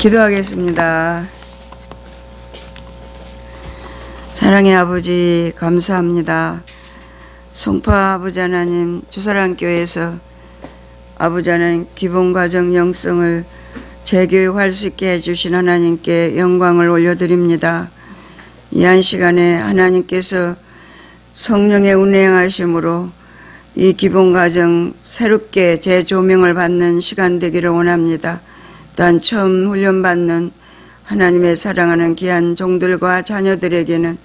기도하겠습니다. 사랑의 아버지 감사합니다. 송파 아버지 하나님, 주사랑교회에서 아버지 하나님 기본과정 영성을 재교육할 수 있게 해주신 하나님께 영광을 올려드립니다. 이 한 시간에 하나님께서 성령의 운행하심으로 이 기본과정 새롭게 재조명을 받는 시간 되기를 원합니다. 또한 처음 훈련받는 하나님의 사랑하는 귀한 종들과 자녀들에게는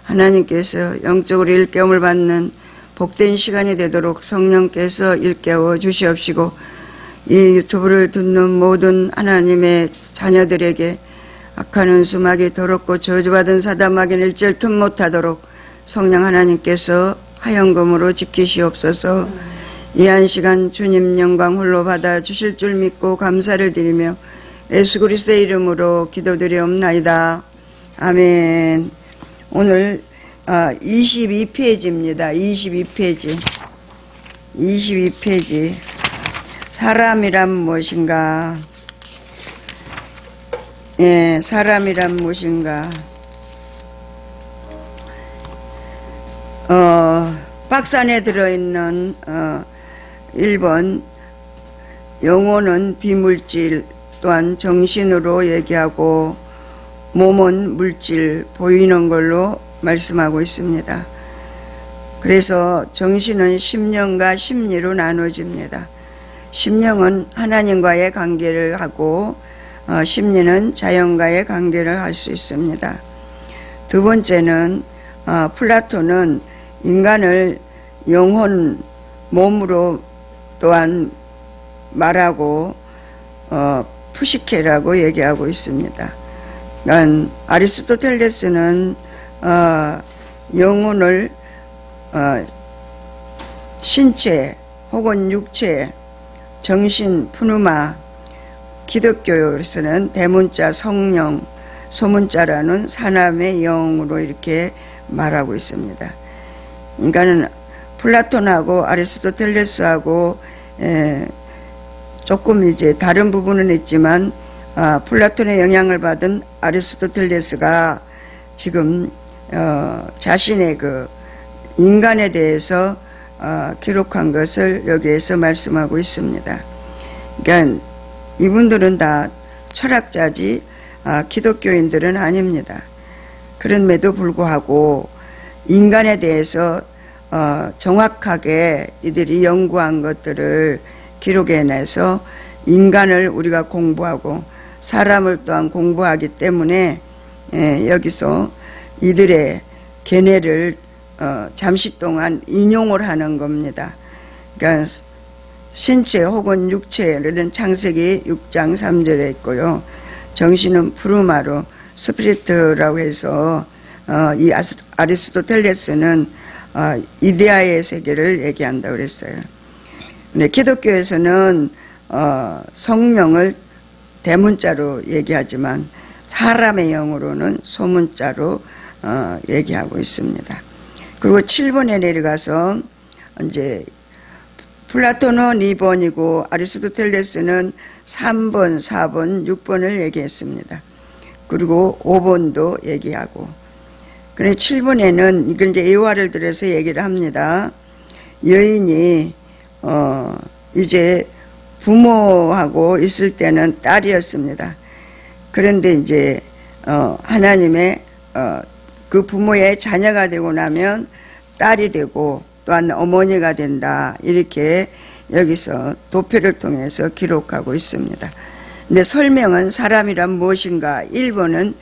하나님께서 영적으로 일깨움을 받는 복된 시간이 되도록 성령께서 일깨워 주시옵시고, 이 유튜브를 듣는 모든 하나님의 자녀들에게 악한 은수막이 더럽고 저주받은 사담하기는 일절 틈 못하도록 성령 하나님께서 하영금으로 지키시옵소서. 이 한 시간 주님 영광 홀로 받아 주실 줄 믿고 감사를 드리며 예수 그리스도의 이름으로 기도드리옵나이다. 아멘. 오늘 22페이지입니다. 22페이지. 사람이란 무엇인가? 예, 사람이란 무엇인가? 박스 안에 들어있는 1번, 영혼은 비물질, 또한 정신으로 얘기하고 몸은 물질, 보이는 걸로 말씀하고 있습니다. 그래서 정신은 심령과 심리로 나눠집니다. 심령은 하나님과의 관계를 하고 심리는 자연과의 관계를 할 수 있습니다. 두 번째는 플라톤은 인간을 영혼, 몸으로 또한 말하고 푸시케라고 얘기하고 있습니다. 그러니까 아리스토텔레스는 영혼을 신체 혹은 육체, 정신, 푸누마, 기독교에서는 대문자 성령, 소문자라는 사람의 영으로 이렇게 말하고 있습니다. 인간은 플라톤하고 아리스토텔레스하고 조금 이제 다른 부분은 있지만 플라톤의 영향을 받은 아리스토텔레스가 지금 자신의 그 인간에 대해서 기록한 것을 여기에서 말씀하고 있습니다. 그러니까 이분들은 다 철학자지 기독교인들은 아닙니다. 그럼에도 불구하고 인간에 대해서 정확하게 이들이 연구한 것들을 기록해내서 인간을 우리가 공부하고 사람을 또한 공부하기 때문에 여기서 이들의 견해를 잠시 동안 인용을 하는 겁니다. 그러니까 신체 혹은 육체는 창세기 6장 3절에 있고요. 정신은 푸르마로 스피리트라고 해서 이 아리스토텔레스는 이데아의 세계를 얘기한다고 그랬어요. 근데 기독교에서는 성령을 대문자로 얘기하지만 사람의 영으로는 소문자로 얘기하고 있습니다. 그리고 7번에 내려가서 이제 플라톤은 2번이고 아리스토텔레스는 3번, 4번, 6번을 얘기했습니다. 그리고 5번도 얘기하고. 그런데 7번에는 이걸 이제 예화를 들어서 얘기를 합니다. 여인이 이제 부모하고 있을 때는 딸이었습니다. 그런데 이제 하나님의 그 부모의 자녀가 되고 나면 딸이 되고 또한 어머니가 된다, 이렇게 여기서 도표를 통해서 기록하고 있습니다. 근데 설명은 사람이란 무엇인가? 1번은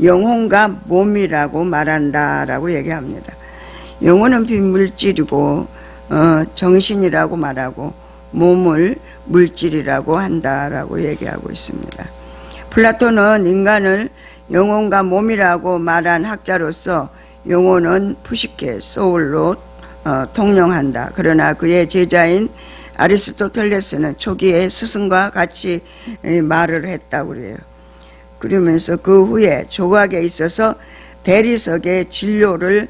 영혼과 몸이라고 말한다라고 얘기합니다. 영혼은 비물질이고 정신이라고 말하고 몸을 물질이라고 한다라고 얘기하고 있습니다. 플라톤은 인간을 영혼과 몸이라고 말한 학자로서 영혼은 푸시케, 소울로 통용한다. 그러나 그의 제자인 아리스토텔레스는 초기에 스승과 같이 말을 했다고 그래요. 그러면서 그 후에 조각에 있어서 대리석의 진료를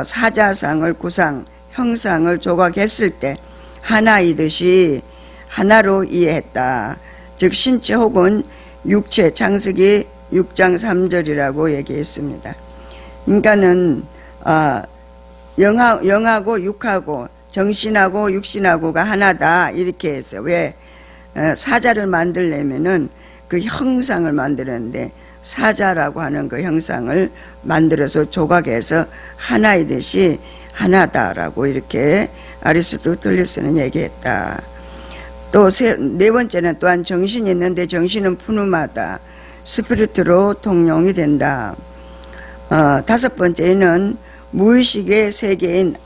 사자상을 구상, 형상을 조각했을 때 하나이듯이 하나로 이해했다. 즉 신체 혹은 육체, 창세기 6장 3절이라고 얘기했습니다. 인간은 영하고 육하고 정신하고 육신하고가 하나다 이렇게 해서 왜 사자를 만들려면은 그 형상을 만드는데 사자라고 하는 그 형상을 만들어서 조각해서 하나이듯이 하나다라고 이렇게 아리스토텔레스는 얘기했다. 또 네 번째는 또한 정신이 있는데 정신은 푸누마다 스피리트로 통용이 된다. 다섯 번째는 무의식의 세계인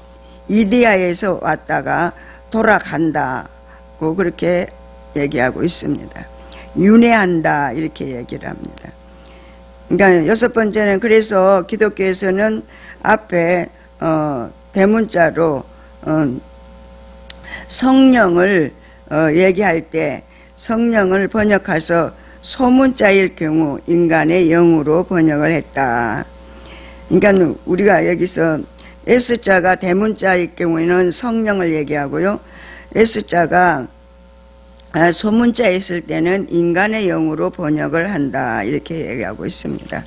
이데아에서 왔다가 돌아간다고 그렇게 얘기하고 있습니다. 윤회한다 이렇게 얘기를 합니다. 그러니까 여섯 번째는 그래서 기독교에서는 앞에 대문자로 성령을 얘기할 때 성령을 번역해서 소문자일 경우 인간의 영으로 번역을 했다. 그러니까 우리가 여기서 S자가 대문자일 경우에는 성령을 얘기하고요. S자가 소문자에 있을 때는 인간의 영으로 번역을 한다 이렇게 얘기하고 있습니다.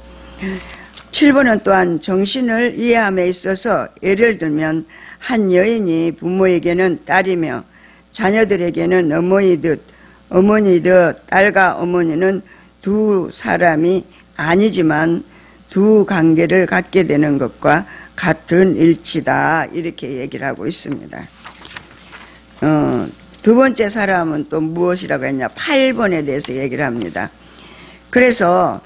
7번은 또한 정신을 이해함에 있어서 예를 들면 한 여인이 부모에게는 딸이며 자녀들에게는 어머니듯 딸과 어머니는 두 사람이 아니지만 두 관계를 갖게 되는 것과 같은 일치다 이렇게 얘기를 하고 있습니다. 두 번째 사람은 또 무엇이라고 했냐 8번에 대해서 얘기를 합니다. 그래서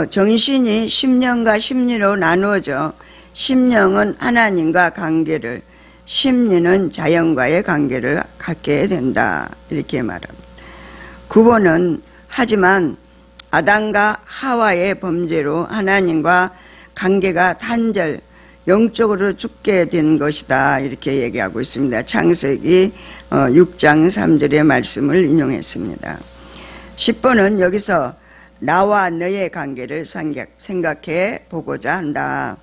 정신이 심령과 심리로 나누어져 심령은 하나님과 관계를 심리는 자연과의 관계를 갖게 된다 이렇게 말합니다. 9번은 하지만 아담과 하와의 범죄로 하나님과 관계가 단절 영적으로 죽게 된 것이다 이렇게 얘기하고 있습니다. 창세기 6장 3절의 말씀을 인용했습니다. 10번은 여기서 나와 너의 관계를 생각해 보고자 한다.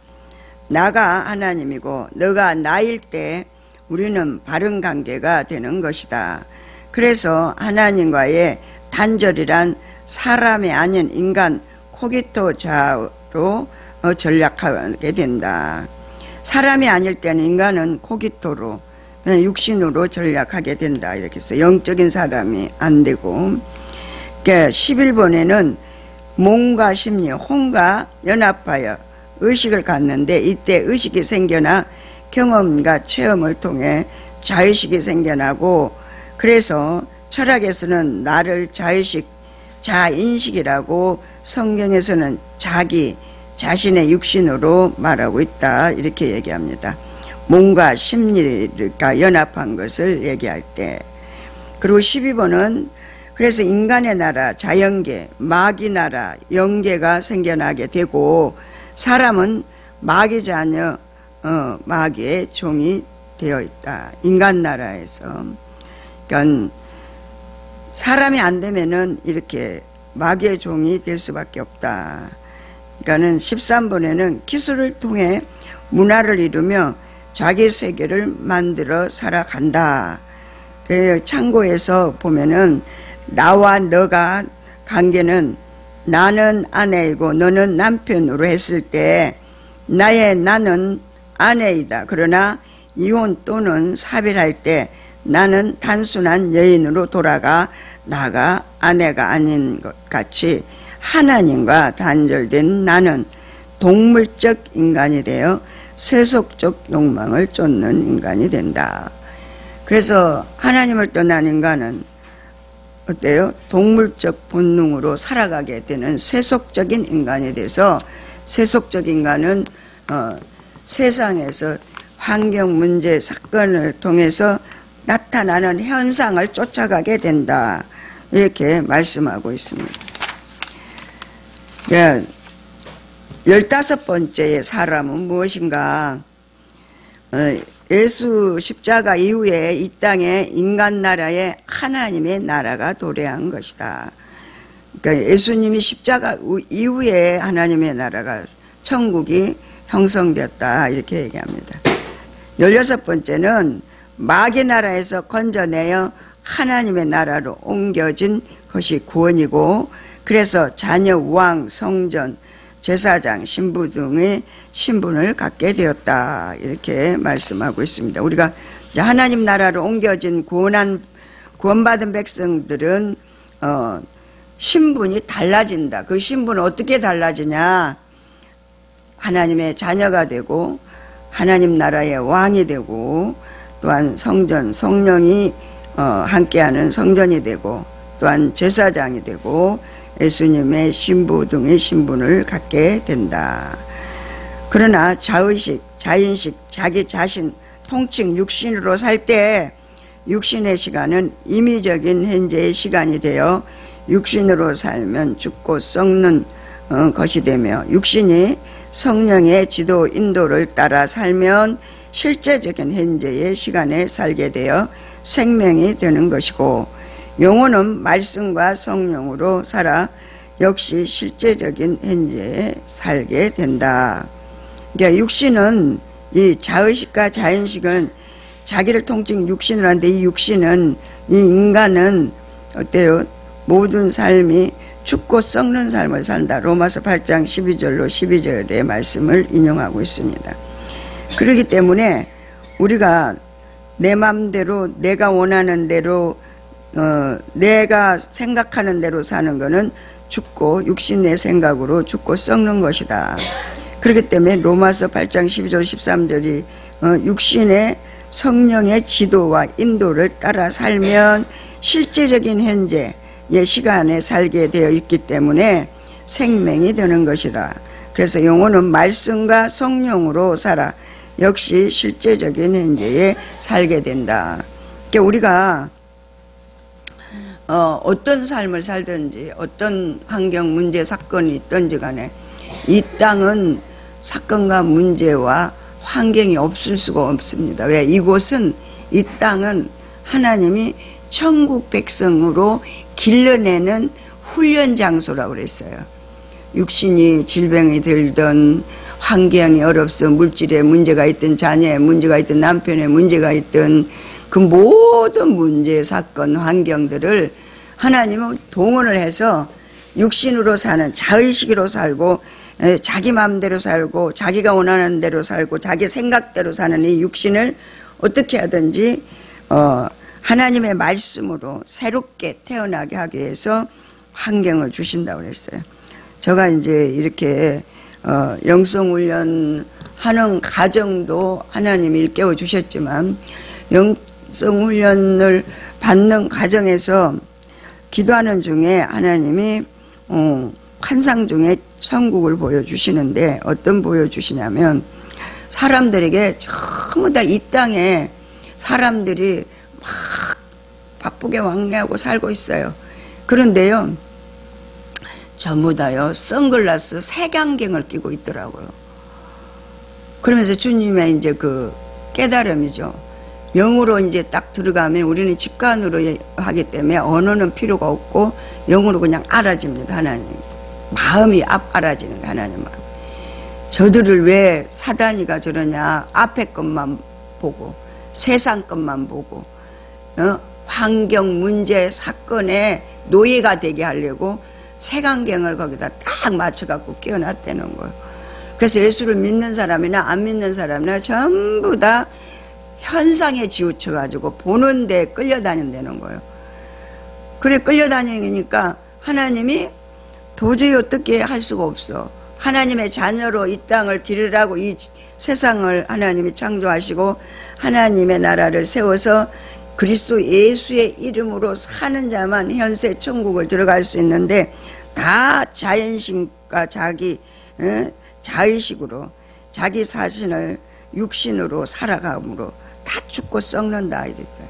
나가 하나님이고 너가 나일 때 우리는 바른 관계가 되는 것이다. 그래서 하나님과의 단절이란 사람이 아닌 인간 코기토자로 전략하게 된다. 사람이 아닐 때는 인간은 코기토로 그냥 육신으로 전략하게 된다 이렇게 해서 영적인 사람이 안 되고 11번에는 몸과 심리, 혼과 연합하여 의식을 갖는데 이때 의식이 생겨나 경험과 체험을 통해 자의식이 생겨나고 그래서 철학에서는 나를 자인식이라고 성경에서는 자신의 육신으로 말하고 있다 이렇게 얘기합니다. 몸과 심리가 연합한 것을 얘기할 때. 그리고 12번은 그래서 인간의 나라, 자연계, 마귀 나라, 영계가 생겨나게 되고 사람은 마귀 자녀, 마귀의 종이 되어 있다. 인간 나라에서. 그러니까 사람이 안 되면은 이렇게 마귀의 종이 될 수밖에 없다. 그러니까는 13번에는 기술을 통해 문화를 이루며 자기 세계를 만들어 살아간다. 그 창고에서 보면은 나와 너가 관계는 나는 아내이고 너는 남편으로 했을 때 나의 나는 아내이다. 그러나 이혼 또는 사별할 때 나는 단순한 여인으로 돌아가 나가 아내가 아닌 것 같이 하나님과 단절된 나는 동물적 인간이 되어 세속적 욕망을 쫓는 인간이 된다. 그래서 하나님을 떠난 인간은 어때요? 동물적 본능으로 살아가게 되는 세속적인 인간이 돼서 세속적 인간은 세상에서 환경 문제 사건을 통해서 나타나는 현상을 쫓아가게 된다. 이렇게 말씀하고 있습니다. 15번째의 사람은 무엇인가? 예수 십자가 이후에 이 땅에 인간 나라에 하나님의 나라가 도래한 것이다. 그러니까 예수님이 십자가 이후에 하나님의 나라가 천국이 형성되었다 이렇게 얘기합니다. 16번째는 마귀 나라에서 건져내어 하나님의 나라로 옮겨진 것이 구원이고 그래서 자녀, 왕, 성전, 제사장, 신부 등의 신분을 갖게 되었다. 이렇게 말씀하고 있습니다. 우리가 하나님 나라로 옮겨진 구원받은 백성들은 신분이 달라진다. 그 신분은 어떻게 달라지냐? 하나님의 자녀가 되고 하나님 나라의 왕이 되고 또한 성전, 성령이 함께하는 성전이 되고 또한 제사장이 되고 예수님의 신부 등의 신분을 갖게 된다. 그러나 자의식, 자인식, 자기 자신, 통칭 육신으로 살 때 육신의 시간은 임의적인 현재의 시간이 되어 육신으로 살면 죽고 썩는 것이 되며 육신이 성령의 지도 인도를 따라 살면 실제적인 현재의 시간에 살게 되어 생명이 되는 것이고 영혼은 말씀과 성령으로 살아 역시 실제적인 현재에 살게 된다. 그러니까 육신은 이 자의식과 자인식은 자기를 통칭 육신을 하는데 이 육신은 이 인간은 어때요? 모든 삶이 죽고 썩는 삶을 산다. 로마서 8장 12절로 12절의 말씀을 인용하고 있습니다. 그렇기 때문에 우리가 내 마음대로 내가 원하는 대로 내가 생각하는 대로 사는 것은 죽고 육신의 생각으로 죽고 썩는 것이다. 그렇기 때문에 로마서 8장 12절 13절이 육신의 성령의 지도와 인도를 따라 살면 실제적인 현재의 시간에 살게 되어 있기 때문에 생명이 되는 것이라. 그래서 영혼은 말씀과 성령으로 살아 역시 실제적인 현재에 살게 된다. 그러니까 우리가 어떤 삶을 살든지 어떤 환경 문제 사건이 있든지 간에 이 땅은 사건과 문제와 환경이 없을 수가 없습니다. 왜? 이곳은 이 땅은 하나님이 천국 백성으로 길러내는 훈련 장소라고 그랬어요. 육신이 질병이 들든 환경이 어렵서 물질에 문제가 있든 자녀에 문제가 있든 남편에 문제가 있든 그 모든 문제, 사건, 환경들을 하나님은 동원을 해서 육신으로 사는 자의식으로 살고 자기 마음대로 살고 자기가 원하는 대로 살고 자기 생각대로 사는 이 육신을 어떻게 하든지 하나님의 말씀으로 새롭게 태어나게 하기 위해서 환경을 주신다고 그랬어요. 제가 이제 이렇게 영성훈련 하는 가정도 하나님이 일깨워 주셨지만 영성훈련을 받는 과정에서 기도하는 중에 하나님이 환상 중에 천국을 보여주시는데 어떤 보여주시냐면 사람들에게 전부 다 이 땅에 사람들이 막 바쁘게 왕래하고 살고 있어요. 그런데요 전부 다요 선글라스 색안경을 끼고 있더라고요. 그러면서 주님의 이제 그 깨달음이죠. 영으로 이제 딱 들어가면 우리는 직관으로 하기 때문에 언어는 필요가 없고 영으로 그냥 알아집니다. 하나님 마음이 알아지는 거예요. 하나님 마음. 저들을 왜 사단이가 저러냐. 앞에 것만 보고 세상 것만 보고 환경 문제 사건에 노예가 되게 하려고 색안경을 거기다 딱 맞춰갖고 끼워놨다는 거예요. 그래서 예수를 믿는 사람이나 안 믿는 사람이나 전부 다 현상에 지우쳐가지고 보는 데 끌려다닌다는 거예요. 그래 끌려다니니까 하나님이 도저히 어떻게 할 수가 없어. 하나님의 자녀로 이 땅을 기르라고 이 세상을 하나님이 창조하시고 하나님의 나라를 세워서 그리스도 예수의 이름으로 사는 자만 현세 천국을 들어갈 수 있는데 다 자연식과 자기 자의식으로 자기 자신을 육신으로 살아감으로 다 죽고 썩는다 이랬어요.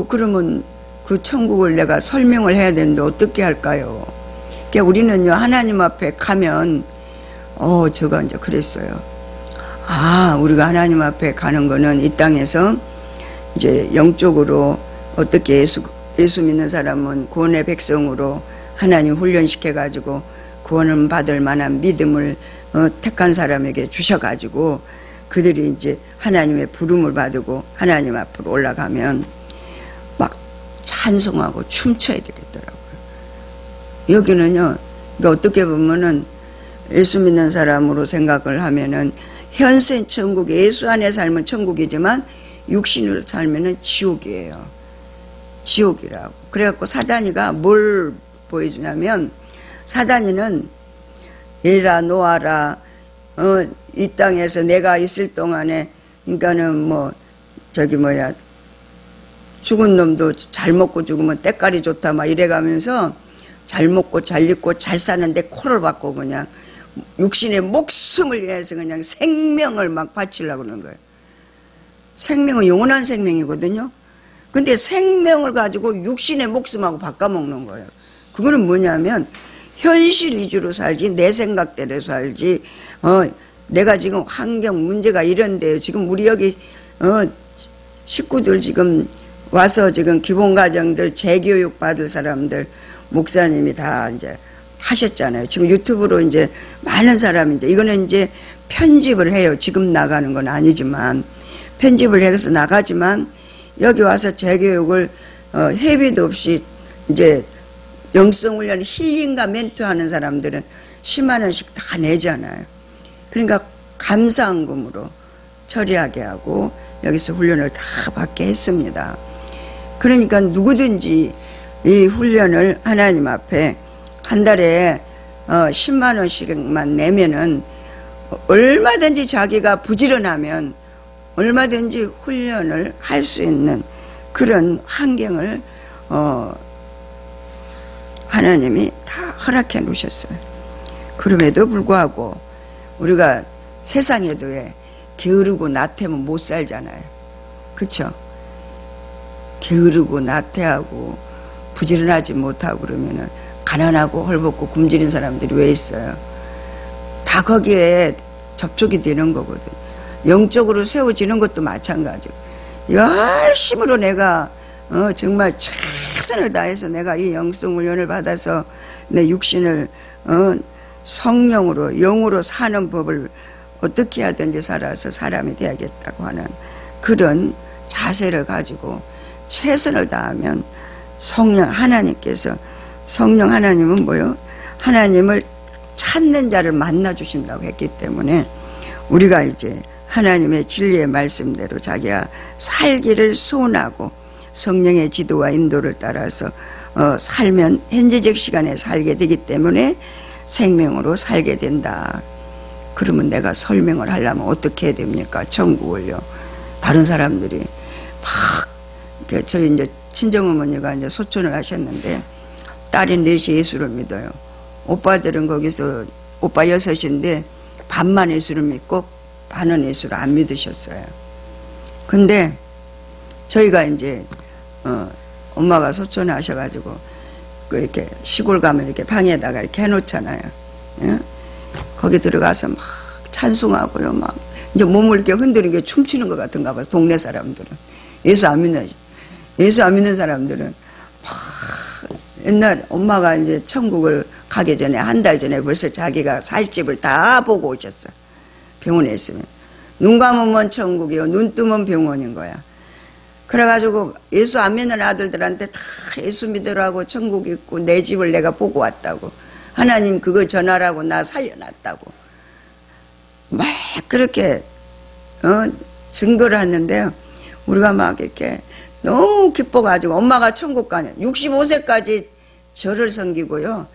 그러면 그 천국을 내가 설명을 해야 되는데 어떻게 할까요? 그러니까 우리는요 하나님 앞에 가면 제가 이제 그랬어요. 우리가 하나님 앞에 가는 거는 이 땅에서 이제 영적으로 어떻게 예수 믿는 사람은 구원의 백성으로 하나님 훈련시켜 가지고 구원을 받을 만한 믿음을 택한 사람에게 주셔가지고 그들이 이제 하나님의 부름을 받고 하나님 앞으로 올라가면 막 찬송하고 춤춰야 되겠더라고요. 여기는요, 그러니까 어떻게 보면은 예수 믿는 사람으로 생각을 하면은 현생 천국이 예수 안에 살면 천국이지만 육신으로 살면은 지옥이에요. 지옥이라고. 그래갖고 사단이가 뭘 보여주냐면, 사단이는 얘라 놓아라, 이 땅에서 내가 있을 동안에, 그러니까는 뭐 저기 뭐야, 죽은 놈도 잘 먹고 죽으면 때깔이 좋다 막 이래가면서 잘 먹고 잘 입고 잘 사는데 코를 박고 그냥 육신의 목숨을 위해서 그냥 생명을 막 바치려고 그러는 거예요. 생명은 영원한 생명이거든요. 근데 생명을 가지고 육신의 목숨하고 바꿔먹는 거예요. 그거는 뭐냐면 현실 위주로 살지, 내 생각대로 살지. 내가 지금 환경 문제가 이런데요. 지금 우리 여기 식구들 지금 와서 지금 기본가정들 재교육 받을 사람들 목사님이 다 이제 하셨잖아요. 지금 유튜브로 이제 많은 사람이 이거는 이제 편집을 해요. 지금 나가는 건 아니지만 편집을 해서 나가지만 여기 와서 재교육을 회비도 없이 이제 영성훈련 힐링과 멘토하는 사람들은 10만 원씩 다 내잖아요. 그러니까 감사한금으로 처리하게 하고 여기서 훈련을 다 받게 했습니다. 그러니까 누구든지 이 훈련을 하나님 앞에 한 달에 10만 원씩만 내면은 얼마든지 자기가 부지런하면 얼마든지 훈련을 할 수 있는 그런 환경을 하나님이 다 허락해 놓으셨어요. 그럼에도 불구하고 우리가 세상에도 게으르고 나태면 못 살잖아요. 그렇죠? 게으르고 나태하고 부지런하지 못하고 그러면은 가난하고 헐벗고 굶주린 사람들이 왜 있어요? 다 거기에 접촉이 되는 거거든. 영적으로 세워지는 것도 마찬가지고 열심으로 내가 정말 최선을 다해서 내가 이 영성훈련을 받아서 내 육신을 성령으로 영으로 사는 법을 어떻게 하든지 살아서 사람이 되야겠다고 하는 그런 자세를 가지고 최선을 다하면 성령 하나님께서, 성령 하나님은 뭐요? 하나님을 찾는 자를 만나 주신다고 했기 때문에 우리가 이제 하나님의 진리의 말씀대로 자기가 살기를 소원하고 성령의 지도와 인도를 따라서 살면 현재적 시간에 살게 되기 때문에 생명으로 살게 된다. 그러면 내가 설명을 하려면 어떻게 해야 됩니까? 천국을요. 다른 사람들이 막 저희 이제 친정어머니가 이제 소천을 하셨는데 딸이 넷이 예수를 믿어요. 오빠들은 거기서 오빠 6인데 반만 예수를 믿고 반은 예수를 안 믿으셨어요. 근데 저희가 이제 엄마가 소천을 하셔가지고 이렇게 시골 가면 이렇게 방에다가 이렇게 해놓잖아요. 예? 거기 들어가서 막 찬송하고요. 막 이제 몸을 이렇게 흔드는 게 춤추는 것 같은가 봐요. 동네 사람들은. 예수 안 믿는 사람들은 막 옛날 엄마가 이제 천국을 가기 전에 한 달 전에 벌써 자기가 살 집을 다 보고 오셨어. 병원에 있으면. 눈 감으면 천국이요. 눈 뜨면 병원인 거야. 그래가지고 예수 안 믿는 아들들한테 다 예수 믿으라고 천국 있고 내 집을 내가 보고 왔다고. 하나님 그거 전하라고 나 살려놨다고. 막 그렇게 증거를 하는데요. 우리가 막 이렇게 너무 기뻐가지고 엄마가 천국 가냐. 65세까지 절을 섬기고요.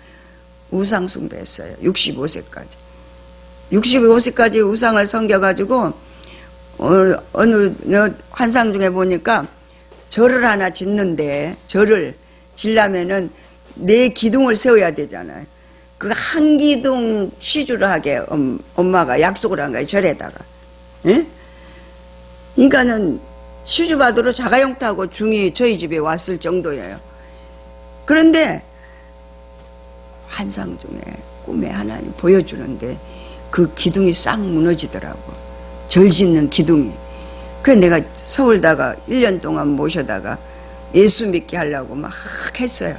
우상 숭배했어요. 65세까지. 65세까지 우상을 섬겨가지고 어느 환상 중에 보니까 절을 하나 짓는데 절을 지려면은 4기둥을 세워야 되잖아요. 그 한 기둥 시주를 하게 엄마가 약속을 한 거예요. 절에다가. 예? 그러니까는 시주 받으러 자가용 타고 중이 저희 집에 왔을 정도예요. 그런데 환상 중에 꿈에 하나님 보여주는데 그 기둥이 싹 무너지더라고. 절 짓는 기둥이. 그래 내가 서울다가 1년 동안 모셔다가 예수 믿게 하려고 막 했어요.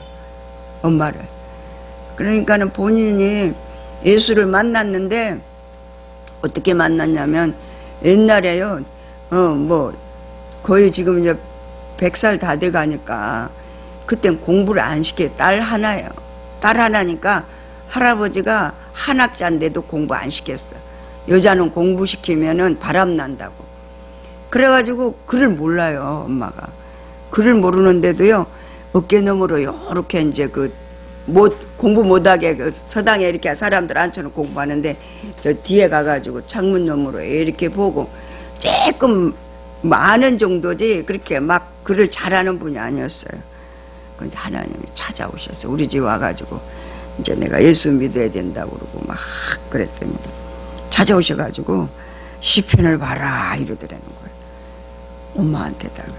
엄마를. 그러니까는 본인이 예수를 만났는데 어떻게 만났냐면 옛날에요. 뭐 거의 지금 이제 100살 다 돼가니까 그땐 공부를 안 시켜요. 딸 하나예요. 딸 하나니까 할아버지가 한학자인데도 공부 안 시켰어. 여자는 공부시키면은 바람난다고. 그래가지고 글을 몰라요, 엄마가. 글을 모르는데도요, 어깨너머로 요렇게 이제 공부 못하게 서당에 이렇게 사람들 앉혀놓고 공부하는데, 저 뒤에 가가지고 창문 너머로 이렇게 보고, 조금 많은 정도지, 그렇게 막 글을 잘하는 분이 아니었어요. 근데 하나님이 찾아오셨어요. 우리 집 와가지고, 이제 내가 예수 믿어야 된다고 그러고 막 그랬더니, 찾아오셔가지고, 시편을 봐라, 이러더라는 거예요. 엄마한테다가.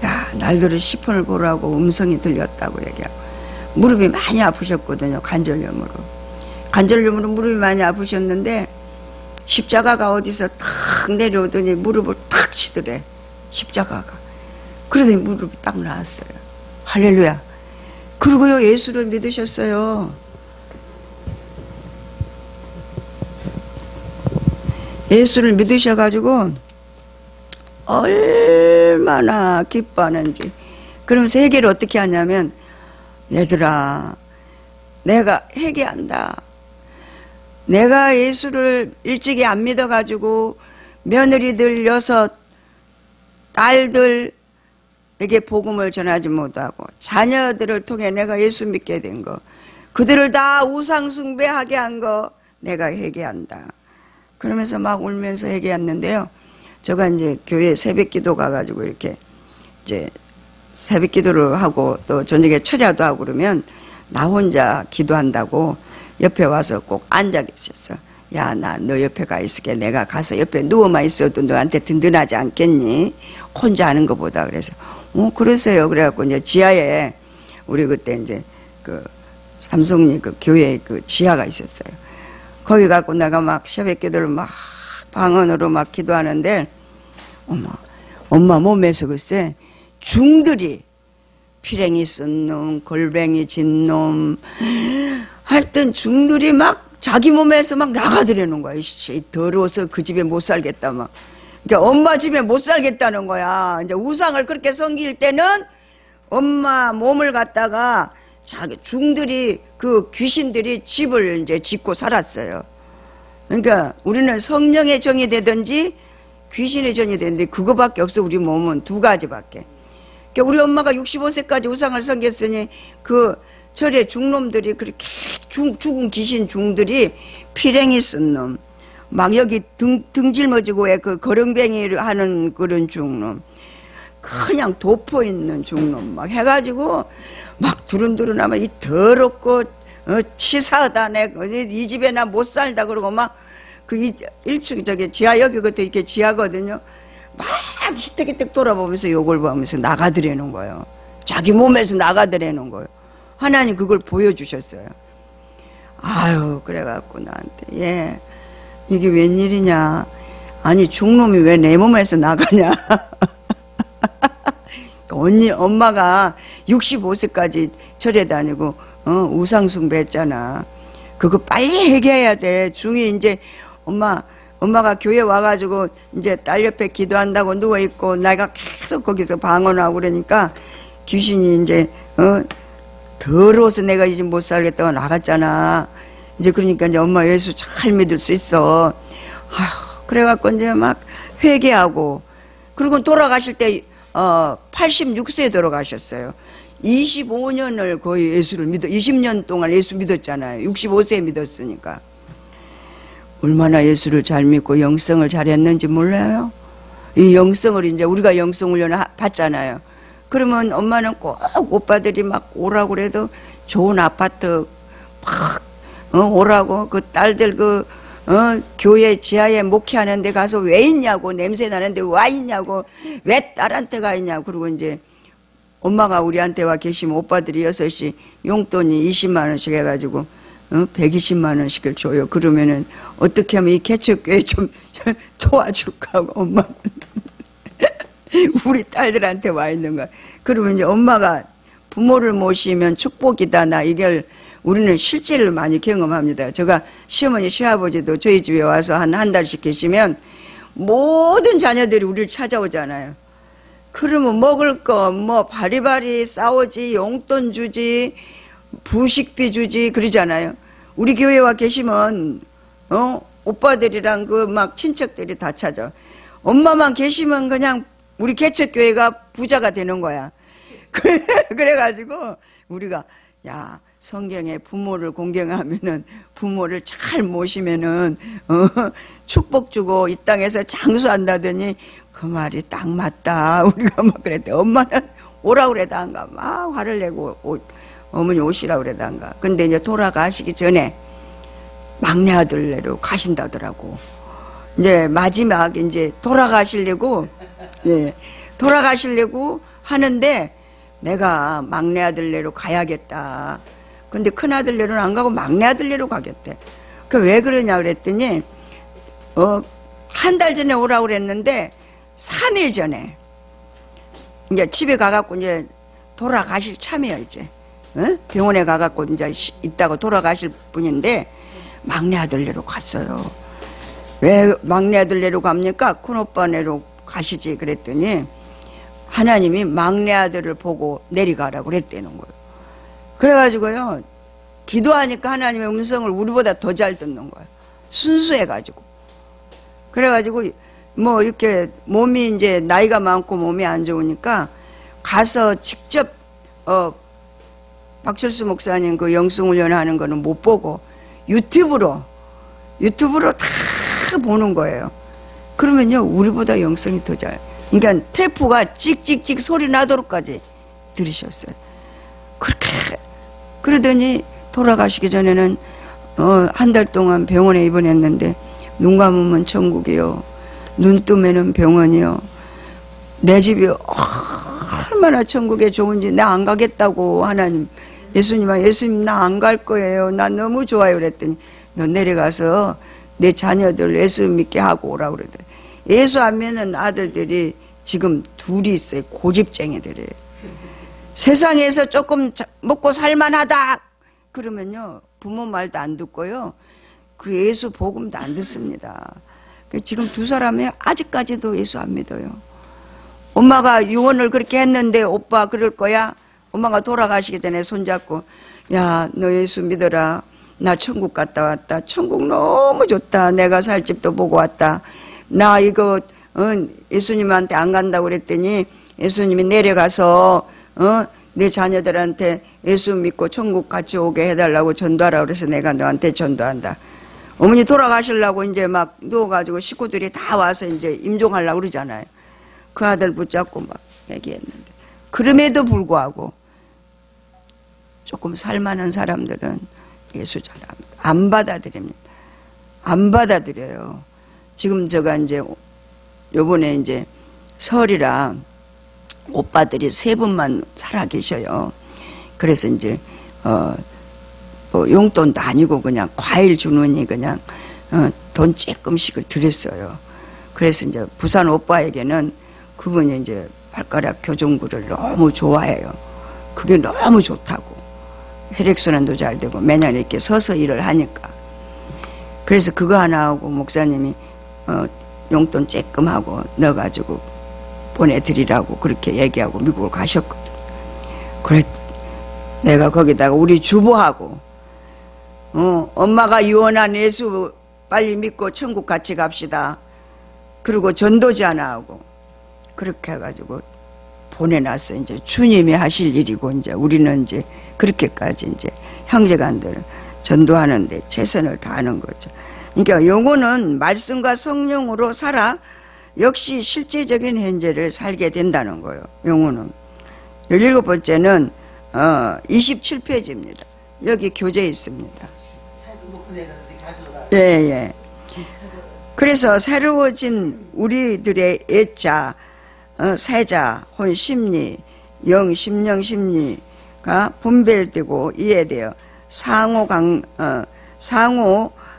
야, 날들을 시편을 보라고 음성이 들렸다고 얘기하고. 무릎이 많이 아프셨거든요. 관절염으로. 관절염으로 무릎이 많이 아프셨는데 십자가가 어디서 탁 내려오더니 무릎을 탁 치더래. 십자가가. 그러더니 무릎이 딱 나았어요. 할렐루야. 그리고요, 예수를 믿으셨어요. 예수를 믿으셔가지고 얼마나 기뻐하는지. 그러면서 회개를 어떻게 하냐면, 얘들아, 내가 회개한다. 내가 예수를 일찍이 안 믿어가지고 며느리들 6, 딸들에게 복음을 전하지 못하고 자녀들을 통해 내가 예수 믿게 된 거, 그들을 다 우상 숭배하게 한 거 내가 회개한다. 그러면서 막 울면서 회개했는데요. 제가 이제 교회 새벽기도 가가지고 이렇게 이제 새벽기도를 하고 또 저녁에 철야도 하고 그러면 나 혼자 기도한다고 옆에 와서 꼭 앉아 계셨어. 야, 나 너 옆에 가 있을게. 내가 가서 옆에 누워만 있어도 너한테 든든하지 않겠니? 혼자 하는 것보다. 그래서 그러세요. 그래갖고 이제 지하에 우리 그때 이제 삼성리 교회 지하가 있었어요. 거기 갖고 내가 막 새벽기도를 막 방언으로 막 기도하는데, 엄마 몸에서 글쎄 중들이, 피랭이 쓴 놈, 골뱅이 진 놈, 하여튼 중들이 막 자기 몸에서 막 나가더라는 거야. 더러워서 그 집에 못 살겠다 막. 그러니까 엄마 집에 못 살겠다는 거야. 이제 우상을 그렇게 섬길 때는 엄마 몸을 갖다가 자기 중들이, 귀신들이 집을 이제 짓고 살았어요. 그러니까 우리는 성령의 정이 되든지 귀신의 정이 되는데 그거밖에 없어. 우리 몸은 2가지밖에. 그러니까 우리 엄마가 65세까지 우상을 섬겼으니 그 절에 중놈들이 그렇게 죽은 귀신 중들이 피랭이 쓴 놈, 막 여기 등 짊어지고 왜 거렁뱅이 하는 그런 중놈, 그냥 도포 있는 중놈 막 해가지고 막 두른두른하면 이 더럽고 치사하다, 이 집에 나 못 살다 그러고 막 1층 저기 지하, 여기 그때 이렇게 지하거든요. 막 히뜩히뜩 돌아보면서 욕을 보면서 나가더라는 거예요. 자기 몸에서 나가더라는 거예요. 하나님 그걸 보여주셨어요. 아유, 그래갖고 나한테, 이게 웬일이냐. 아니, 중놈이 왜 내 몸에서 나가냐. 엄마가 65세까지 절에 다니고, 우상숭배 했잖아. 그거 빨리 해결해야 돼. 중이 이제, 엄마가 교회 와가지고 이제 딸 옆에 기도한다고 누워있고 내가 계속 거기서 방언하고 그러니까 귀신이 이제 더러워서 내가 이제 못 살겠다고 나갔잖아. 이제 그러니까 이제 엄마 예수 잘 믿을 수 있어. 아휴, 그래갖고 이제 막 회개하고, 그리고 돌아가실 때 86세에 돌아가셨어요. 25년을 거의 예수를 20년 동안 예수 믿었잖아요. 65세에 믿었으니까. 얼마나 예수를 잘 믿고 영성을 잘했는지 몰라요? 이 영성을 이제 우리가 영성 훈련을 받잖아요. 그러면 엄마는 꼭 오빠들이 막 오라고 그래도 좋은 아파트 막 오라고, 그 딸들 교회 지하에 목회하는 데 가서 왜 있냐고, 냄새 나는데 와 있냐고, 왜 딸한테 가 있냐고. 그리고 이제 엄마가 우리한테 와 계시면 오빠들이 6시 용돈이 20만 원씩 해가지고 120만 원씩을 줘요. 그러면은 어떻게 하면 이 개척교회 좀 도와줄까 하고 엄마는 우리 딸들한테 와 있는 거야. 그러면 이제 엄마가 부모를 모시면 축복이다, 나 이걸 우리는 실제로 많이 경험합니다. 제가 시어머니 시아버지도 저희 집에 와서 한 달씩 계시면 모든 자녀들이 우리를 찾아오잖아요. 그러면 먹을 거 뭐 바리바리 싸우지, 용돈 주지, 부식비 주지 그러잖아요. 우리 교회 와 계시면 오빠들이랑 그 막 친척들이 다 찾아. 엄마만 계시면 그냥 우리 개척교회가 부자가 되는 거야. 그래가지고 우리가 야, 성경에 부모를 공경하면은, 부모를 잘 모시면은 축복 주고 이 땅에서 장수한다더니 그 말이 딱 맞다. 우리가 막 그랬대. 엄마는 오라 그래다한가 막 화를 내고 어머니 오시라 그래다한가. 근데 이제 돌아가시기 전에 막내 아들네로 가신다더라고. 이제 마지막 이제 돌아가시려고, 예, 돌아가시려고 하는데 내가 막내 아들네로 가야겠다. 근데 큰 아들네로는 안 가고 막내 아들네로 가겠대. 그 왜 그러냐 그랬더니 한 달 전에 오라고 그랬는데 3일 전에 이제 집에 가갖고 이제 돌아가실 참이야 이제. 병원에 가갖고 이제 있다가 돌아가실 분인데 막내 아들네로 갔어요. 왜 막내 아들네로 갑니까? 큰오빠 네로 가시지 그랬더니 하나님이 막내 아들을 보고 내려가라고 그랬다는 거예요. 그래가지고요, 기도하니까 하나님의 음성을 우리보다 더 잘 듣는 거예요. 순수해가지고. 그래가지고 뭐 이렇게 몸이 이제 나이가 많고 몸이 안 좋으니까 가서 직접 박철수 목사님 그 영성훈련 하는 거는 못 보고 유튜브로 다 보는 거예요. 그러면요 우리보다 영성이 더 잘. 그러니까 테이프가 찍찍찍 소리 나도록까지 들으셨어요. 그렇게 그러더니 돌아가시기 전에는 한 달 동안 병원에 입원했는데 눈 감으면 천국이요, 눈 뜨면은 병원이요. 내 집이 얼마나 천국에 좋은지 나 안 가겠다고 하나님, 예수님 나 안 갈 거예요. 나 너무 좋아요. 그랬더니 너 내려가서 내 자녀들 예수 믿게 하고 오라고 그러더래. 예수 안 믿는 아들들이 지금 둘이 있어요. 고집쟁이들이에요. 세상에서 조금 먹고 살만하다 그러면요 부모 말도 안 듣고요 그 예수 복음도 안 듣습니다. 지금 두 사람이 아직까지도 예수 안 믿어요. 엄마가 유언을 그렇게 했는데 오빠 그럴 거야? 엄마가 돌아가시기 전에 손잡고 야, 너 예수 믿어라. 나 천국 갔다 왔다. 천국 너무 좋다. 내가 살 집도 보고 왔다. 나 이거 예수님한테 안 간다고 그랬더니 예수님이 내려가서 내 자녀들한테 예수 믿고 천국 같이 오게 해달라고 전도하라고 그래서 내가 너한테 전도한다. 어머니 돌아가시려고 이제 막 누워가지고 식구들이 다 와서 이제 임종하려고 그러잖아요. 그 아들 붙잡고 막 얘기했는데 그럼에도 불구하고 조금 살만한 사람들은 예수 잘합니다. 안 받아들입니다. 안 받아들여요. 지금 제가 이제 요번에 이제 설이라 오빠들이 3분만 살아 계셔요. 그래서 이제 뭐 용돈도 아니고 그냥 과일 주느니 그냥 돈 조금씩을 드렸어요. 그래서 이제 부산 오빠에게는 그분이 이제 발가락 교정구를 너무 좋아해요. 그게 너무 좋다고. 혈액순환도 잘 되고 매년 이렇게 서서 일을 하니까. 그래서 그거 하나 하고 목사님이 용돈 조금 하고 넣어가지고 보내드리라고 그렇게 얘기하고 미국을 가셨거든. 그래 내가 거기다가 우리 주부하고 엄마가 유언한 예수 빨리 믿고 천국 같이 갑시다. 그리고 전도지 하나 하고 그렇게 해가지고 보내놨어. 이제 주님이 하실 일이고 이제 우리는 이제 그렇게까지 이제 형제간들 전도하는데 최선을 다하는 거죠. 그러니까 영혼은 말씀과 성령으로 살아 역시 실제적인 현재를 살게 된다는 거예요. 영혼은. 17번째는 27페이지입니다. 여기 교재 있습니다. 예, 예. 그래서 새로워진 우리들의 애자, 세자, 혼, 심리, 영, 심령, 심리가 분별되고 이해되어 상호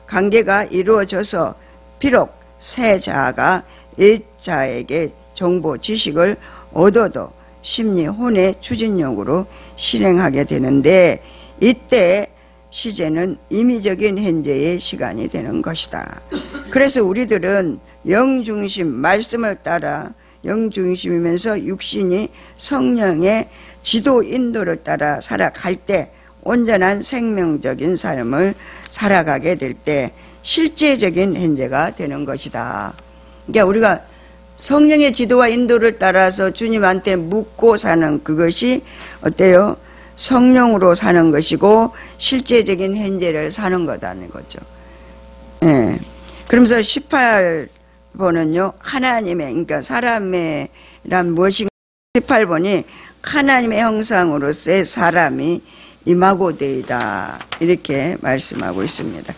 관계가 이루어져서 비록 세자가 애자에게 정보, 지식을 얻어도 심리, 혼의 추진력으로 실행하게 되는데 이때 시제는 임의적인 현재의 시간이 되는 것이다. 그래서 우리들은 영중심, 말씀을 따라 영중심이면서 육신이 성령의 지도 인도를 따라 살아갈 때 온전한 생명적인 삶을 살아가게 될 때 실제적인 현재가 되는 것이다. 그러니까 우리가 성령의 지도와 인도를 따라서 주님한테 묻고 사는 그것이 어때요? 성령으로 사는 것이고 실제적인 현재를 사는 거다는 거죠. 예. 그러면서 18번은요, 하나님의, 그러니까 사람의 란 무엇인가? 18번이 하나님의 형상으로서의 사람이 이마고데이다, 이렇게 말씀하고 있습니다.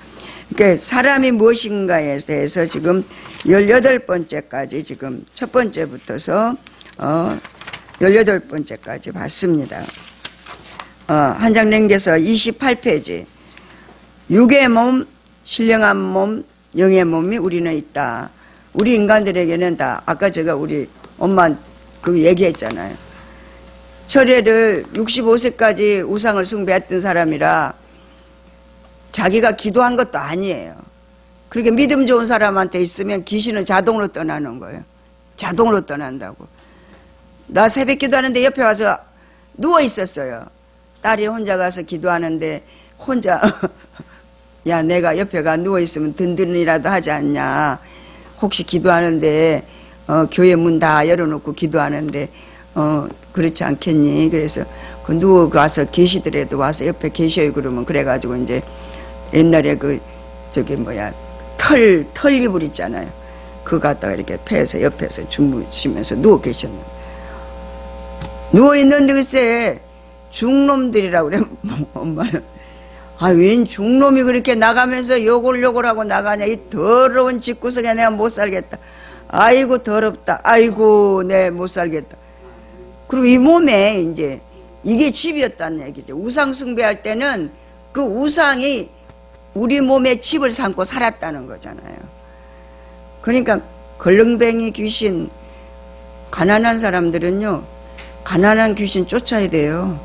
그러니까 사람이 무엇인가에 대해서 지금 18번째까지 지금 첫 번째부터서 18번째까지 봤습니다. 한 장 넘겨서 28페이지. 육의 몸, 신령한 몸, 영의 몸이 우리는 있다. 우리 인간들에게는 다, 아까 제가 우리 엄마 그 얘기했잖아요. 철회를 65세까지 우상을 숭배했던 사람이라 자기가 기도한 것도 아니에요. 그렇게 믿음 좋은 사람한테 있으면 귀신은 자동으로 떠나는 거예요. 자동으로 떠난다고. 나 새벽 기도하는데 옆에 와서 누워 있었어요. 딸이 혼자 가서 기도하는데 혼자 야, 내가 옆에 가 누워 있으면 든든이라도 하지 않냐. 혹시 기도하는데 교회 문 다 열어놓고 기도하는데 그렇지 않겠니? 그래서 그 누워 가서 계시더라도 와서 옆에 계셔요. 그러면 그래가지고 이제 옛날에 그 저기 뭐야 털 이불 있잖아요. 그거 갖다가 이렇게 패서 옆에서 주무시면서 누워 계셨는데, 누워 있는데 글쎄 중놈들이라고 그래. 엄마는 웬 중놈이 그렇게 나가면서 요걸 하고 나가냐. 이 더러운 집구석에 내가 못 살겠다. 아이고 더럽다. 아이고 내 못 살겠다. 그리고 이 몸에 이제 이게 집이었다는 얘기죠. 우상 숭배할 때는 그 우상이 우리 몸에 집을 삼고 살았다는 거잖아요. 그러니까 걸렁뱅이 귀신, 가난한 사람들은요, 가난한 귀신 쫓아야 돼요.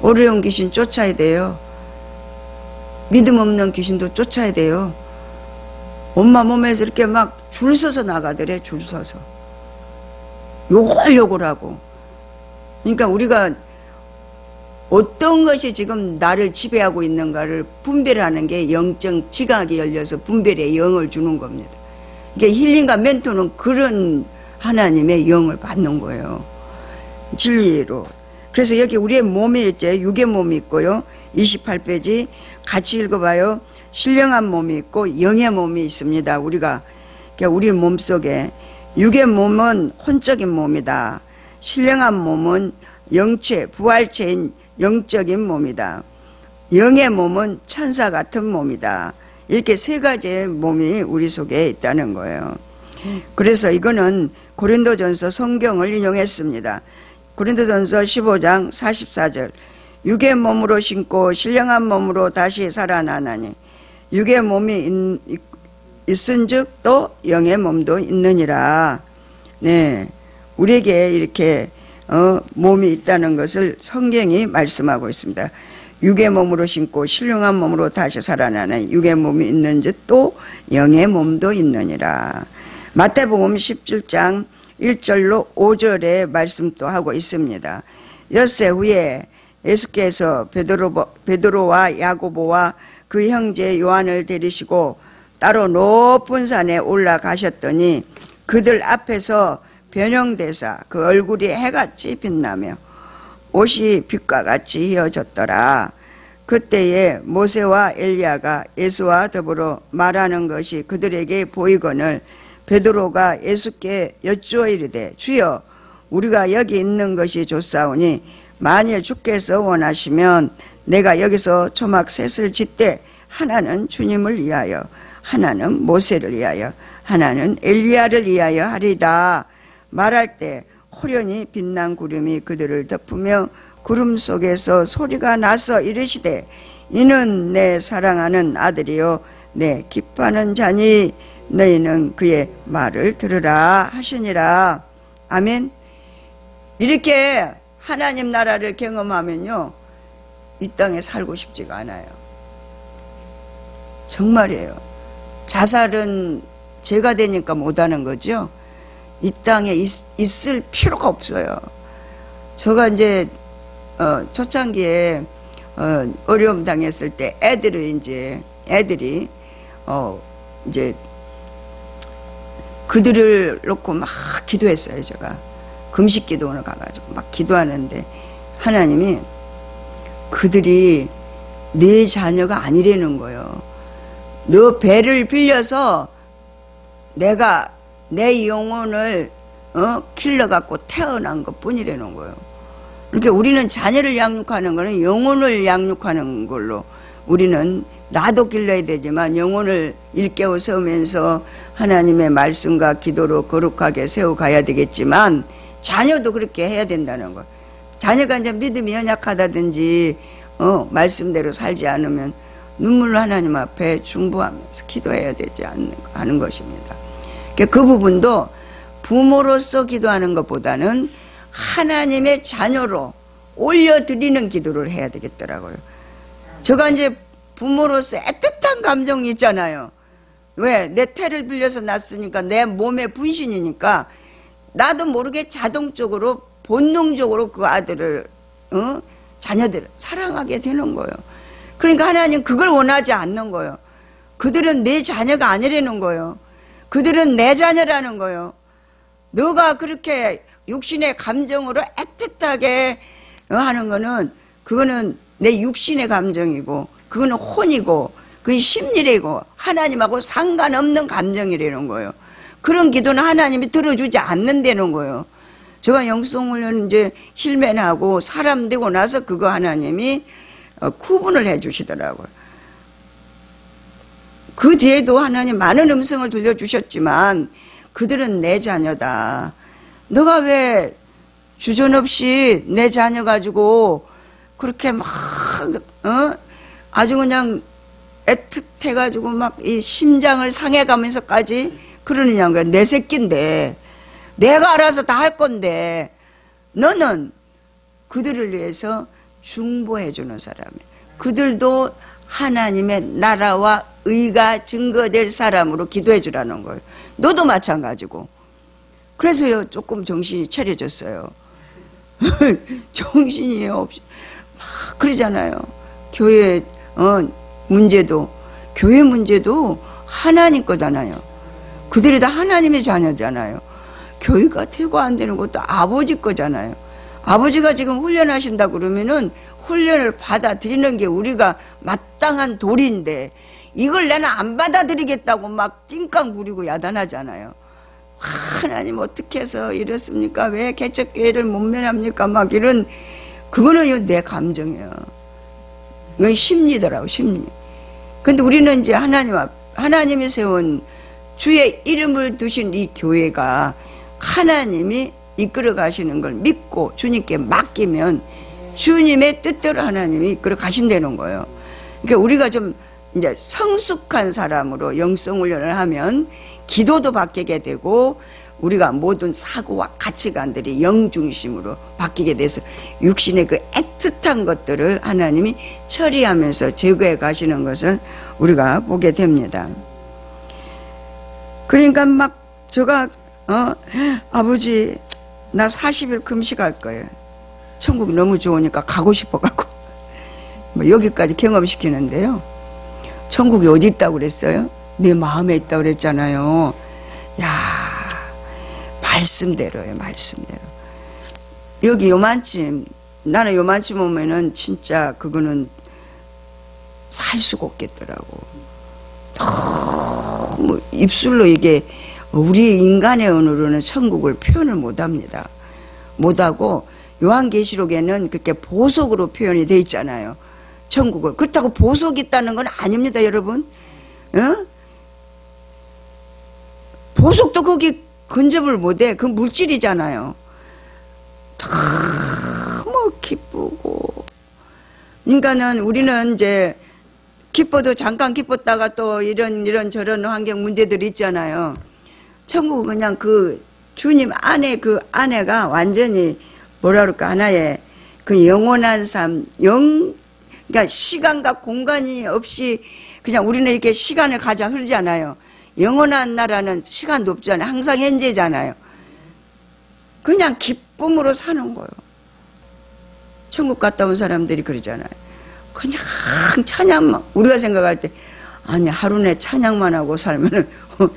어려운 귀신 쫓아야 돼요. 믿음 없는 귀신도 쫓아야 돼요. 엄마 몸에서 이렇게 막 줄 서서 나가더래. 줄 서서 요걸 하고. 그러니까 우리가 어떤 것이 지금 나를 지배하고 있는가를 분별하는 게 영적 지각이 열려서 분별의 영을 주는 겁니다. 이게 힐링과 멘토는 그런 하나님의 영을 받는 거예요. 진리로. 그래서 여기 우리의 몸이 있죠. 육의 몸이 있고요. 28페이지 같이 읽어봐요. 신령한 몸이 있고 영의 몸이 있습니다. 우리가 우리 몸속에 육의 몸은 혼적인 몸이다. 신령한 몸은 영체, 부활체인 영적인 몸이다. 영의 몸은 천사 같은 몸이다. 이렇게 세 가지의 몸이 우리 속에 있다는 거예요. 그래서 이거는 고린도전서 성경을 인용했습니다. 고린도전서 15장 44절. 육의 몸으로 신고 신령한 몸으로 다시 살아나나니 육의 몸이 있은즉 또 영의 몸도 있느니라. 네, 우리에게 이렇게 몸이 있다는 것을 성경이 말씀하고 있습니다. 육의 몸으로 신고 신령한 몸으로 다시 살아나는 육의 몸이 있는즉 또 영의 몸도 있느니라. 마태복음 17장 1절로 5절의 말씀도 하고 있습니다. 엿새 후에 예수께서 베드로와 야고보와 그 형제 요한을 데리시고 따로 높은 산에 올라가셨더니 그들 앞에서 변형되사 그 얼굴이 해같이 빛나며 옷이 빛과 같이 휘어졌더라. 그때에 모세와 엘리야가 예수와 더불어 말하는 것이 그들에게 보이거늘 베드로가 예수께 여쭈어 이르되 주여 우리가 여기 있는 것이 좋사오니 만일 주께서 원하시면 내가 여기서 초막 셋을 짓되 하나는 주님을 위하여 하나는 모세를 위하여 하나는 엘리야를 위하여 하리다. 말할 때 호련히 빛난 구름이 그들을 덮으며 구름 속에서 소리가 나서 이르시되 이는 내 사랑하는 아들이요 내 기뻐하는 자니 너희는 그의 말을 들으라 하시니라. 아멘. 이렇게 하나님 나라를 경험하면요 이 땅에 살고 싶지가 않아요. 정말이에요. 자살은 죄가 되니까 못하는 거죠. 이 땅에 있을 필요가 없어요. 제가 이제 초창기에 어려움 당했을 때 애들이 이제 그들을 놓고 막 기도했어요. 제가 금식 기도원을 가가지고 막 기도하는데 하나님이 그들이 내 자녀가 아니라는 거예요. 너 배를 빌려서 내가 내 영혼을 길러갖고 태어난 것 뿐이라는 거예요. 그러니까 우리는 자녀를 양육하는 거는 영혼을 양육하는 걸로 우리는 나도 길러야 되지만 영혼을 일깨워 세우면서 하나님의 말씀과 기도로 거룩하게 세워가야 되겠지만 자녀도 그렇게 해야 된다는 거. 자녀가 이제 믿음이 연약하다든지 말씀대로 살지 않으면 눈물로 하나님 앞에 중보하면서 기도해야 되지 않는 것입니다. 그러니까 그 부분도 부모로서 기도하는 것보다는 하나님의 자녀로 올려드리는 기도를 해야 되겠더라고요. 제가 이제 부모로서 애틋한 감정이 있잖아요. 왜? 내 태를 빌려서 낳았으니까 내 몸의 분신이니까 나도 모르게 자동적으로 본능적으로 그 아들을 자녀들을 사랑하게 되는 거예요. 그러니까 하나님 그걸 원하지 않는 거예요. 그들은 내 자녀가 아니라는 거예요. 그들은 내 자녀라는 거예요. 너가 그렇게 육신의 감정으로 애틋하게 하는 거는 그거는 내 육신의 감정이고 그거는 혼이고 그게 심리이고 하나님하고 상관없는 감정이라는 거예요. 그런 기도는 하나님이 들어주지 않는다는 거예요. 제가 영성훈련 이제 힐맨하고 사람 되고 나서 그거 하나님이 구분을 해 주시더라고요. 그 뒤에도 하나님 많은 음성을 들려주셨지만 그들은 내 자녀다. 너가 왜 주저없이 내 자녀 가지고 그렇게 막 아주 그냥 애틋해가지고 막 이 심장을 상해가면서까지 그러느냐고요. 내 새끼인데 내가 알아서 다 할 건데 너는 그들을 위해서 중보해주는 사람이에요. 그들도 하나님의 나라와 의가 증거될 사람으로 기도해주라는 거예요. 너도 마찬가지고. 그래서요 조금 정신이 차려졌어요. 정신이 없이 막 그러잖아요. 교회 문제도 교회 문제도 하나님 거잖아요. 그들이 다 하나님의 자녀잖아요. 교회가 퇴거 안 되는 것도 아버지 거잖아요. 아버지가 지금 훈련하신다 그러면은 훈련을 받아들이는 게 우리가 마땅한 도리인데 이걸 나는 안 받아들이겠다고 막 찡깡 부리고 야단하잖아요. 하나님 어떻게 해서 이랬습니까? 왜 개척교회를 못 면합니까? 막 이런 그거는 내 감정이에요. 이건 심리더라고, 심리. 근데 우리는 이제 하나님이 세운 주의 이름을 두신 이 교회가 하나님이 이끌어 가시는 걸 믿고 주님께 맡기면 주님의 뜻대로 하나님이 이끌어 가신다는 거예요. 그러니까 우리가 좀 이제 성숙한 사람으로 영성훈련을 하면 기도도 바뀌게 되고 우리가 모든 사고와 가치관들이 영중심으로 바뀌게 돼서 육신의 그 애틋한 것들을 하나님이 처리하면서 제거해 가시는 것을 우리가 보게 됩니다. 그러니까 막 제가 아버지 나 40일 금식할 거예요. 천국이 너무 좋으니까 가고 싶어갖고 뭐 여기까지 경험시키는데요. 천국이 어디 있다고 그랬어요? 내 마음에 있다고 그랬잖아요. 야, 말씀대로예요, 말씀대로. 여기 요만큼, 나는 요만큼 오면은 진짜 그거는 살 수가 없겠더라고. 너무 입술로 이게 우리 인간의 언어로는 천국을 표현을 못합니다. 못하고 요한계시록에는 그렇게 보석으로 표현이 돼 있잖아요. 천국을. 그렇다고 보석이 있다는 건 아닙니다, 여러분. 보석도 거기 근접을 못해. 그 물질이잖아요. 너무 기쁘고. 그러니까는 우리는 이제 기뻐도 잠깐 기뻤다가 또 이런 저런 환경 문제들이 있잖아요. 천국은 그냥 그 주님 안에 그 안에가 완전히 뭐라 그럴까 하나의 그 영원한 삶, 그러니까 시간과 공간이 없이 그냥 우리는 이렇게 시간을 가자 그러잖아요. 영원한 나라는 시간도 없잖아요. 항상 현재잖아요. 그냥 기쁨으로 사는 거예요. 천국 갔다 온 사람들이 그러잖아요. 그냥 찬양만, 우리가 생각할 때 아니 하루 내 찬양만 하고 살면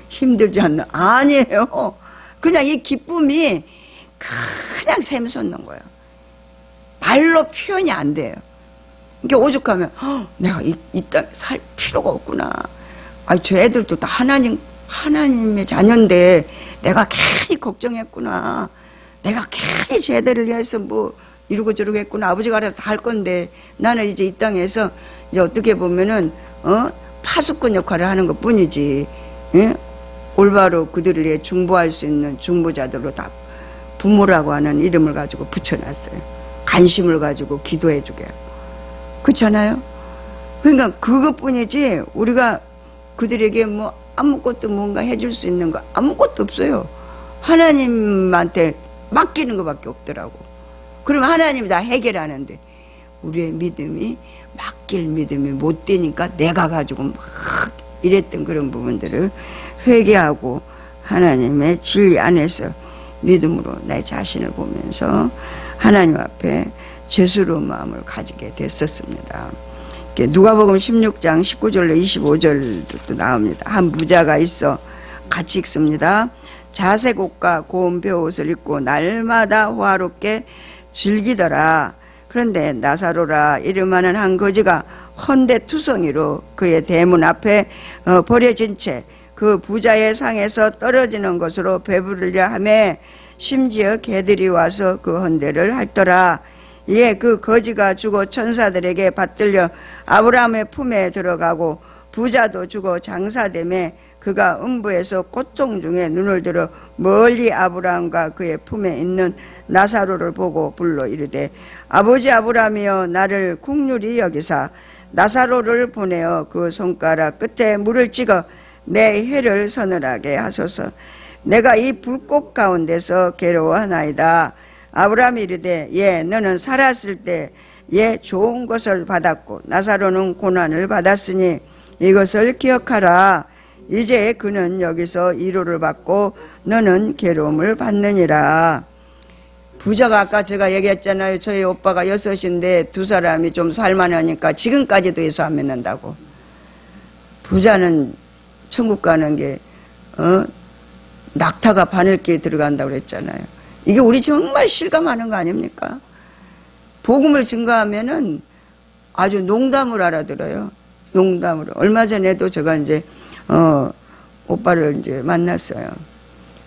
힘들지 않나? 아니에요. 그냥 이 기쁨이 그냥 샘솟는 거예요. 말로 표현이 안 돼요. 이게 오죽하면 내가 이 땅에 살 필요가 없구나. 아니 저 애들도 다 하나님의 자녀인데 내가 괜히 걱정했구나. 내가 괜히 쟤들을 위해서 뭐 이러고 저러고 했구나. 아버지가 알아서 다 할 건데 나는 이제 이 땅에서 이제 어떻게 보면은 파수꾼 역할을 하는 것 뿐이지. 예? 올바로 그들을 위해 중보할 수 있는 중보자들로 다 부모라고 하는 이름을 가지고 붙여놨어요. 관심을 가지고 기도해주게. 그렇잖아요? 그러니까 그것뿐이지 우리가 그들에게 뭐 아무것도 뭔가 해줄 수 있는 거 아무것도 없어요. 하나님한테 맡기는 것밖에 없더라고. 그러면 하나님이 다 해결하는데 우리의 믿음이 맡길 믿음이 못 되니까 내가 가지고 막 이랬던 그런 부분들을 회개하고 하나님의 진리 안에서 믿음으로 내 자신을 보면서 하나님 앞에 죄스러운 마음을 가지게 됐었습니다. 누가복음 16장 19절로 25절도 나옵니다. 한 부자가 있어 같이 읽습니다. 자색 옷과 고운 벼옷을 입고 날마다 화롭게 즐기더라. 그런데 나사로라 이름하는 한 거지가 헌데투성이로 그의 대문 앞에 버려진 채 그 부자의 상에서 떨어지는 것으로 배부르려 하며 심지어 개들이 와서 그 헌데를 핥더라. 이에 그 거지가 죽어 천사들에게 받들려 아브라함의 품에 들어가고 부자도 죽어 장사되매 그가 음부에서 고통 중에 눈을 들어 멀리 아브라함과 그의 품에 있는 나사로를 보고 불러 이르되 아버지 아브라함이여 나를 긍휼히 여기사 나사로를 보내어 그 손가락 끝에 물을 찍어 내 혀를 서늘하게 하소서. 내가 이 불꽃 가운데서 괴로워하나이다. 아브라함이 이르되 예 너는 살았을 때 예 좋은 것을 받았고 나사로는 고난을 받았으니 이것을 기억하라. 이제 그는 여기서 위로를 받고 너는 괴로움을 받느니라. 부자가 아까 제가 얘기했잖아요. 저희 오빠가 6인데 두 사람이 좀 살만하니까 지금까지도 예수 안 믿는다고. 부자는 천국 가는 게 낙타가 바늘기에 들어간다고 그랬잖아요. 이게 우리 정말 실감하는 거 아닙니까? 복음을 증거하면은 아주 농담을 알아들어요. 농담으로. 얼마 전에도 제가 이제 오빠를 이제 만났어요.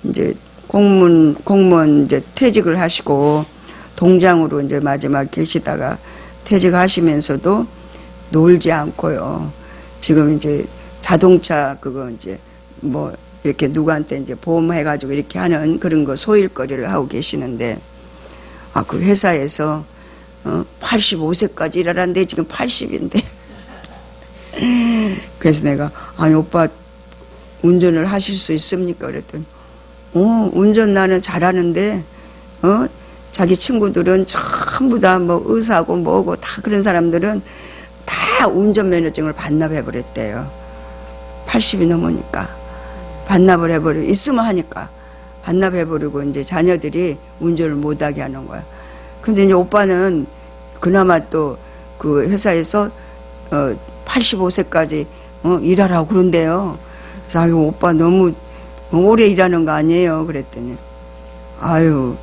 이제 공무원 이제 퇴직을 하시고 동장으로 이제 마지막 계시다가 퇴직하시면서도 놀지 않고요. 지금 이제 자동차 그거 이제 뭐 이렇게 누구한테 이제 보험해가지고 이렇게 하는 그런 거 소일거리를 하고 계시는데 그 회사에서 85세까지 일하라는데 지금 80인데 그래서 내가 아니 오빠 운전을 하실 수 있습니까? 그랬더니 운전 나는 잘하는데 자기 친구들은 전부 다 뭐 의사고 뭐고 다 그런 사람들은 다 운전면허증을 반납해버렸대요. 80이 넘으니까 반납을 해버리고 있으면 하니까 반납해버리고 이제 자녀들이 운전을 못하게 하는 거야. 근데 이제 오빠는 그나마 또 그 회사에서 85세까지 일하라고 그런대요. 그래서 아유 오빠 너무 오래 일하는 거 아니에요? 그랬더니 아유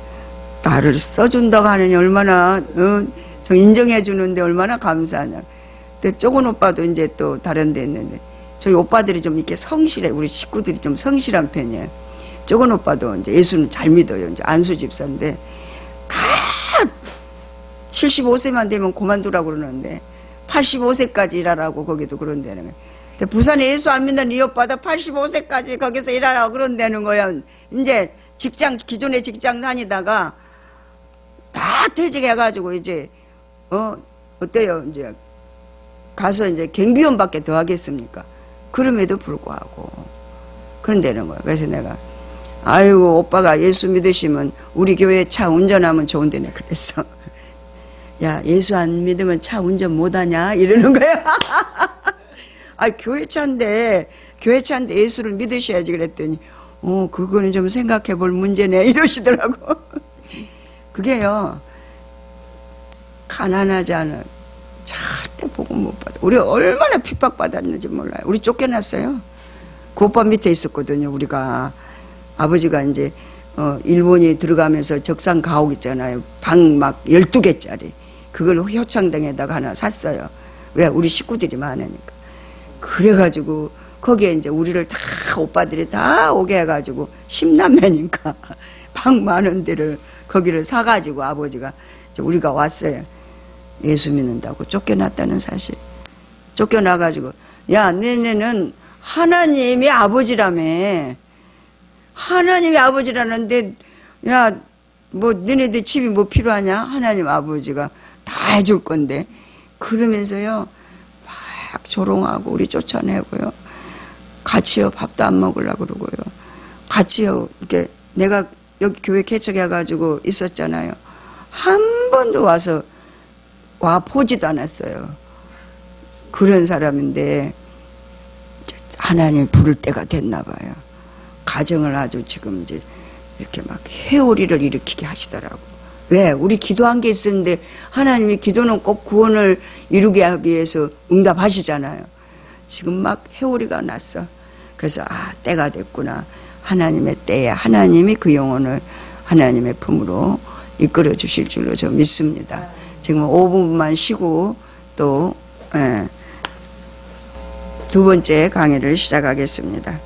나를 써준다고 하느니 얼마나 저 인정해 주는데 얼마나 감사하냐. 근데 쪼근 오빠도 이제 또 다른 데 있는데 저희 오빠들이 좀 이렇게 성실해. 우리 식구들이 좀 성실한 편이에요. 쪼근 오빠도 이제 예수는 잘 믿어요. 이제 안수 집사인데 다 75세만 되면 그만두라고 그러는데 85세까지 일하라고 거기도 그런다는 거예요. 근데 부산에 예수 안 믿는 이 오빠도 85세까지 거기서 일하라고 그런다는 거야. 이제 기존에 직장 다니다가 다 퇴직해가지고 이제 어때요? 이제 가서 이제 경비원밖에 더 하겠습니까? 그럼에도 불구하고 그런다는 거야. 그래서 내가 아이고 오빠가 예수 믿으시면 우리 교회 차 운전하면 좋은데네. 그랬어. 야 예수 안 믿으면 차 운전 못하냐 이러는 거야. 아 교회 차인데 예수를 믿으셔야지 그랬더니 그거는 좀 생각해 볼 문제네 이러시더라고. 그게요 가난하지 않아 절대 복 보고 못 받아. 우리 얼마나 핍박받았는지 몰라요. 우리 쫓겨났어요. 그 오빠 밑에 있었거든요. 우리가 아버지가 이제 일본이 들어가면서 적산 가옥 있잖아요. 방 막 12개짜리 그걸 효창동에다가 하나 샀어요. 왜? 우리 식구들이 많으니까. 그래가지고 거기에 이제 우리를 다 오빠들이 다 오게 해가지고 10남매니까 방 많은 데를 거기를 사가지고 아버지가 우리가 왔어요. 예수 믿는다고 쫓겨났다는 사실. 쫓겨나가지고 야 너네는 하나님이 아버지라며. 하나님이 아버지라는데 야 뭐 너네들 집이 뭐 필요하냐. 하나님 아버지가 다 해줄 건데. 그러면서요 막 조롱하고 우리 쫓아내고요. 같이요 밥도 안 먹으려고 그러고요. 같이요 이렇게 내가 여기 교회 개척해가지고 있었잖아요. 한 번도 와 보지도 않았어요. 그런 사람인데 하나님이 부를 때가 됐나 봐요. 가정을 아주 지금 이제 이렇게 막 회오리를 일으키게 하시더라고. 왜? 우리 기도한 게 있었는데 하나님이 기도는 꼭 구원을 이루게 하기 위해서 응답하시잖아요. 지금 막 회오리가 났어. 그래서 때가 됐구나. 하나님의 때에 하나님이 그 영혼을 하나님의 품으로 이끌어 주실 줄로 저 믿습니다. 지금 5분만 쉬고 또 두 번째 강의를 시작하겠습니다.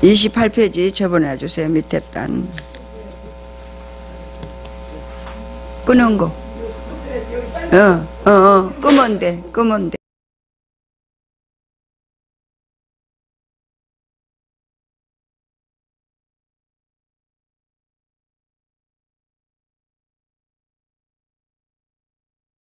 28페이지 접어놔 주세요. 밑에 단 끄는 거. 끄면 돼.